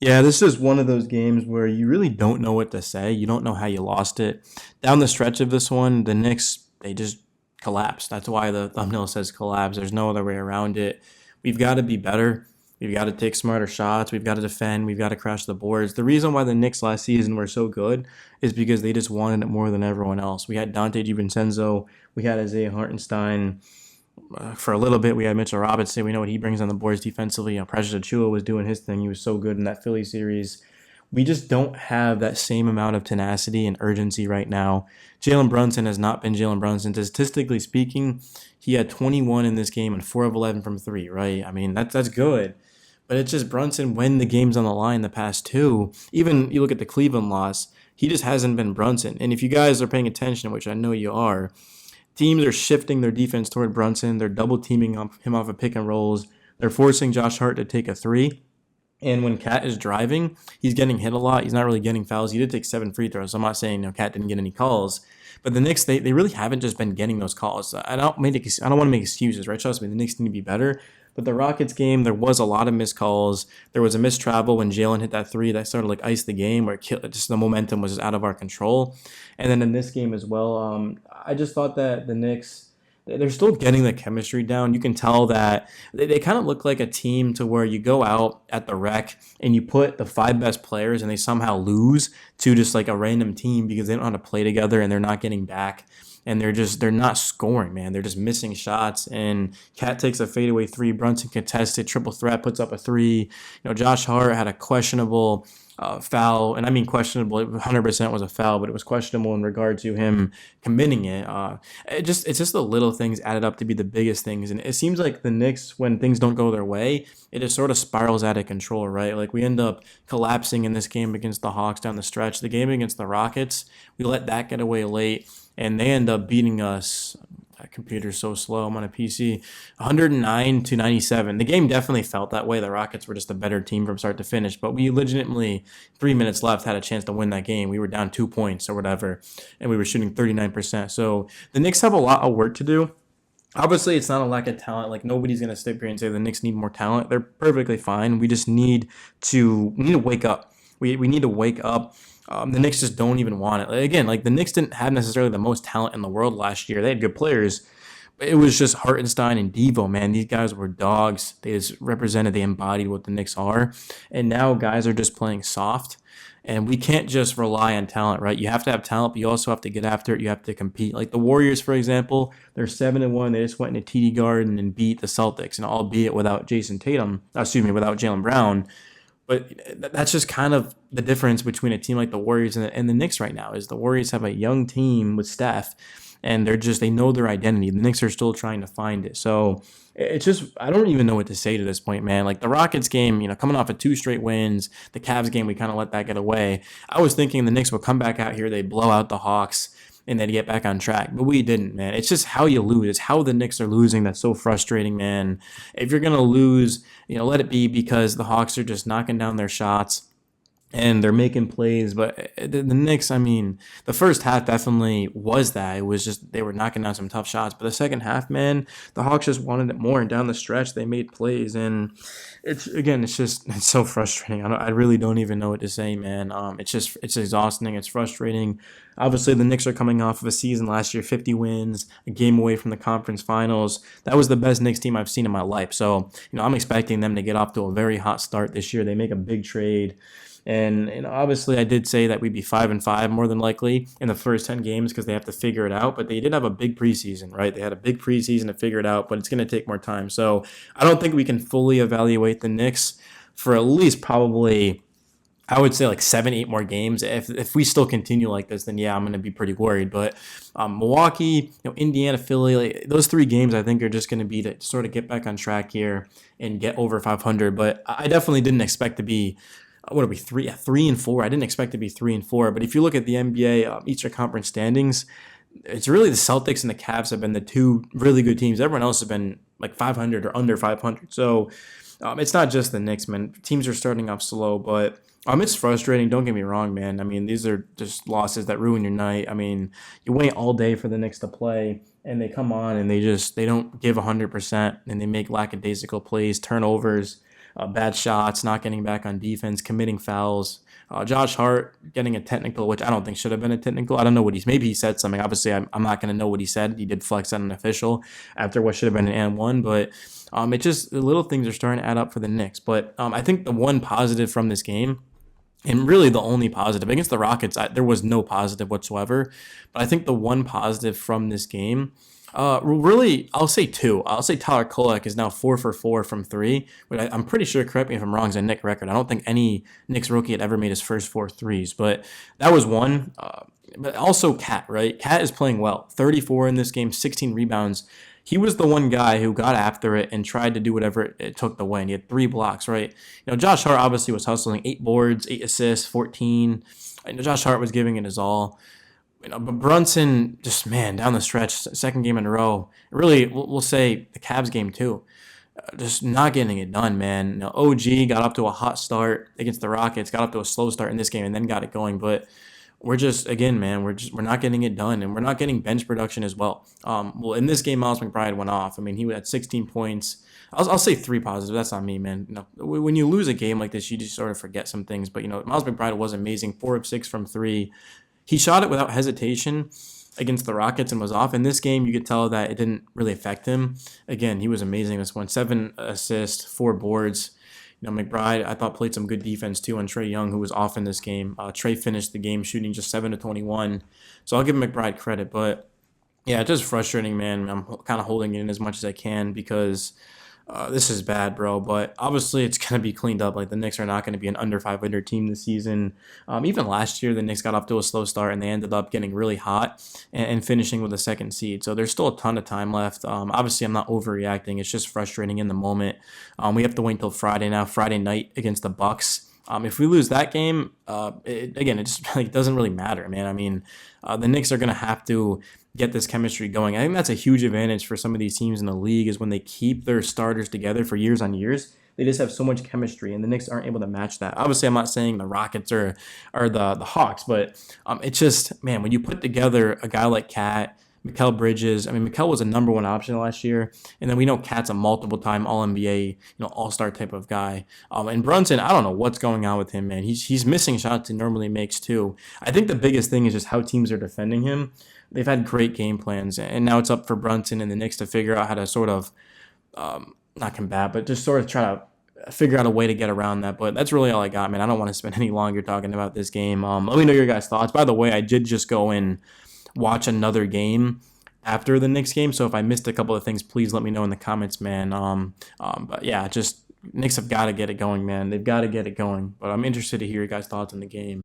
Yeah, this is one of those games where you really don't know what to say. You don't know how you lost it. Down the stretch of this one, the Knicks, they just collapsed. That's why the thumbnail says collapse. There's no other way around it. We've got to be better. We've got to take smarter shots. We've got to defend. We've got to crash the boards. The reason why the Knicks last season were so good is because they just wanted it more than everyone else. We had Dante DiVincenzo. We had Isaiah Hartenstein. For a little bit, we had Mitchell Robinson. We know what he brings on the boards defensively. Precious Achiuwa was doing his thing. He was so good in that Philly series. We just don't have that same amount of tenacity and urgency right now. Jalen Brunson has not been Jalen Brunson. Statistically speaking, he had 21 in this game and 4 of 11 from three, right? I mean, that's good. But it's just Brunson when the game's on the line the past two. Even you look at the Cleveland loss, he just hasn't been Brunson. And if you guys are paying attention, which I know you are, teams are shifting their defense toward Brunson. They're double teaming him off of pick and rolls. They're forcing Josh Hart to take a three. And when Cat is driving, he's getting hit a lot. He's not really getting fouls. He did take 7 free throws. So I'm not saying Cat didn't get any calls. But the Knicks, they really haven't just been getting those calls. I don't want to make excuses, right? Trust me, the Knicks need to be better. But the Rockets game, there was a lot of missed calls. There was a missed travel when Jalen hit that three that started like ice the game, where just the momentum was just out of our control. And then in this game as well, I just thought that the Knicks, they're still getting the chemistry down. You can tell that they kind of look like a team to where you go out at the rec and you put the 5 best players and they somehow lose to just like a random team because they don't know how to play together and they're not getting back. And they're not scoring, man. They're just missing shots. And Cat takes a fadeaway three. Brunson contested, triple threat, puts up a three. Josh Hart had a questionable foul, and I mean questionable. 100% was a foul, but it was questionable in regard to him committing it. It's just the little things added up to be the biggest things, and it seems like the Knicks, when things don't go their way, it just sort of spirals out of control, right? Like we end up collapsing in this game against the Hawks down the stretch. The game against the Rockets, we let that get away late, and they end up beating us. That computer's so slow. I'm on a PC. 109-97. The game definitely felt that way. The Rockets were just a better team from start to finish, but we legitimately 3 minutes left had a chance to win that game. We were down 2 points or whatever, and we were shooting 39%. So the Knicks have a lot of work to do. Obviously, it's not a lack of talent. Like nobody's gonna sit here and say the Knicks need more talent. They're perfectly fine. We need to wake up. We need to wake up. The Knicks just don't even want it. Again, like the Knicks didn't have necessarily the most talent in the world last year. They had good players. But it was just Hartenstein and Devo, man. These guys were dogs. They just represented, they embodied what the Knicks are. And now guys are just playing soft. And we can't just rely on talent, right? You have to have talent, but you also have to get after it. You have to compete. Like the Warriors, for example, they're 7-1. They just went into TD Garden and beat the Celtics, and albeit without without Jalen Brown. But that's just kind of the difference between a team like the Warriors and the Knicks right now. Is the Warriors have a young team with Steph, and they know their identity. The Knicks are still trying to find it. So it's just I don't even know what to say to this point, man. Like the Rockets game, coming off of 2 straight wins, the Cavs game, we kind of let that get away. I was thinking the Knicks would come back out here, they blow out the Hawks, and then get back on track. But we didn't, man. It's just how you lose. It's how the Knicks are losing that's so frustrating, man. If you're gonna lose, let it be because the Hawks are just knocking down their shots and they're making plays. But the Knicks, I mean, the first half definitely was that. It was just they were knocking down some tough shots. But the second half, man, the Hawks just wanted it more. And down the stretch, they made plays. And it's so frustrating. I really don't even know what to say, man. It's exhausting. It's frustrating. Obviously, the Knicks are coming off of a season last year, 50 wins, a game away from the conference finals. That was the best Knicks team I've seen in my life. So, I'm expecting them to get off to a very hot start this year. They make a big trade. And obviously, I did say that we'd be 5-5 more than likely in the first 10 games because they have to figure it out. But they did have a big preseason, right? They had a big preseason to figure it out, but it's going to take more time. So I don't think we can fully evaluate the Knicks for at least probably, I would say like 7, 8 more games. If we still continue like this, then yeah, I'm going to be pretty worried. But Milwaukee, Indiana, Philly, like, those 3 games I think are just going to be to sort of get back on track here and get over 500. But I definitely didn't expect to be what are we 3-4? I didn't expect to be 3-4, but if you look at the NBA Eastern Conference standings, it's really the Celtics and the Cavs have been the 2 really good teams. Everyone else has been like 500 or under 500. So it's not just the Knicks, man. Teams are starting off slow, but it's frustrating. Don't get me wrong, man. I mean, these are just losses that ruin your night. I mean, you wait all day for the Knicks to play, and they come on and they don't give 100%, and they make lackadaisical plays, turnovers. bad shots, not getting back on defense, committing fouls. Josh Hart getting a technical, which I don't think should have been a technical. I don't know what maybe he said something. Obviously, I'm not going to know what he said. He did flex on an official after what should have been an and one, but it just, the little things are starting to add up for the Knicks. But I think the one positive from this game, and really the only positive against the Rockets, there was no positive whatsoever. But I think the one positive from this game, really, I'll say two. I'll say Tyler Kolek is now 4 for 4 from three, but I'm pretty sure, correct me if I'm wrong, is a Knicks record. I don't think any Knicks rookie had ever made his first 4 threes, but that was one. But also Cat, right? Cat is playing well. 34 in this game, 16 rebounds. He was the one guy who got after it and tried to do whatever it took to win. He had 3 blocks, right? Josh Hart obviously was hustling, 8 boards, 8 assists, 14. Josh Hart was giving it his all. But Brunson, just, man, down the stretch, second game in a row. Really, we'll say the Cavs game too. Just not getting it done, man. OG got up to a hot start against the Rockets, got up to a slow start in this game, and then got it going. But we're just, again, man, we're not getting it done, and we're not getting bench production as well. Well, in this game, Miles McBride went off. I mean, he had 16 points. I'll say 3 positives. That's on me, man. When you lose a game like this, you just sort of forget some things. But Miles McBride was amazing. 4 of 6 from 3. He shot it without hesitation against the Rockets and was off. In this game, you could tell that it didn't really affect him. Again, he was amazing this one. 7 assists, 4 boards. McBride, I thought, played some good defense too on Trae Young, who was off in this game. Trae finished the game shooting just 7 of 21. So I'll give McBride credit. But yeah, it's just frustrating, man. I'm kind of holding it in as much as I can because this is bad, bro. But obviously, it's going to be cleaned up. Like, the Knicks are not going to be an under 500 team this season. Even last year, the Knicks got off to a slow start, and they ended up getting really hot and finishing with a second seed. So there's still a ton of time left. Obviously, I'm not overreacting. It's just frustrating in the moment. We have to wait until Friday now, Friday night against the Bucks. If we lose that game, it just doesn't really matter, man. I mean, the Knicks are going to have to get this chemistry going. I think that's a huge advantage for some of these teams in the league is when they keep their starters together for years on years. They just have so much chemistry, and the Knicks aren't able to match that. Obviously, I'm not saying the Rockets or the Hawks, but it's just, man, when you put together a guy like Cat, Mikal Bridges. I mean, Mikal was a number 1 option last year, and then we know Cat's a multiple-time All-NBA, All-Star type of guy. And Brunson, I don't know what's going on with him, man. He's missing shots he normally makes too. I think the biggest thing is just how teams are defending him. They've had great game plans, and now it's up for Brunson and the Knicks to figure out how to sort of not combat, but just sort of try to figure out a way to get around that. But that's really all I got, man. I don't want to spend any longer talking about this game. Let me know your guys' thoughts. By the way, I did just go and watch another game after the Knicks game, so if I missed a couple of things, please let me know in the comments, man. But yeah, just Knicks have got to get it going, man. They've got to get it going. But I'm interested to hear your guys' thoughts on the game.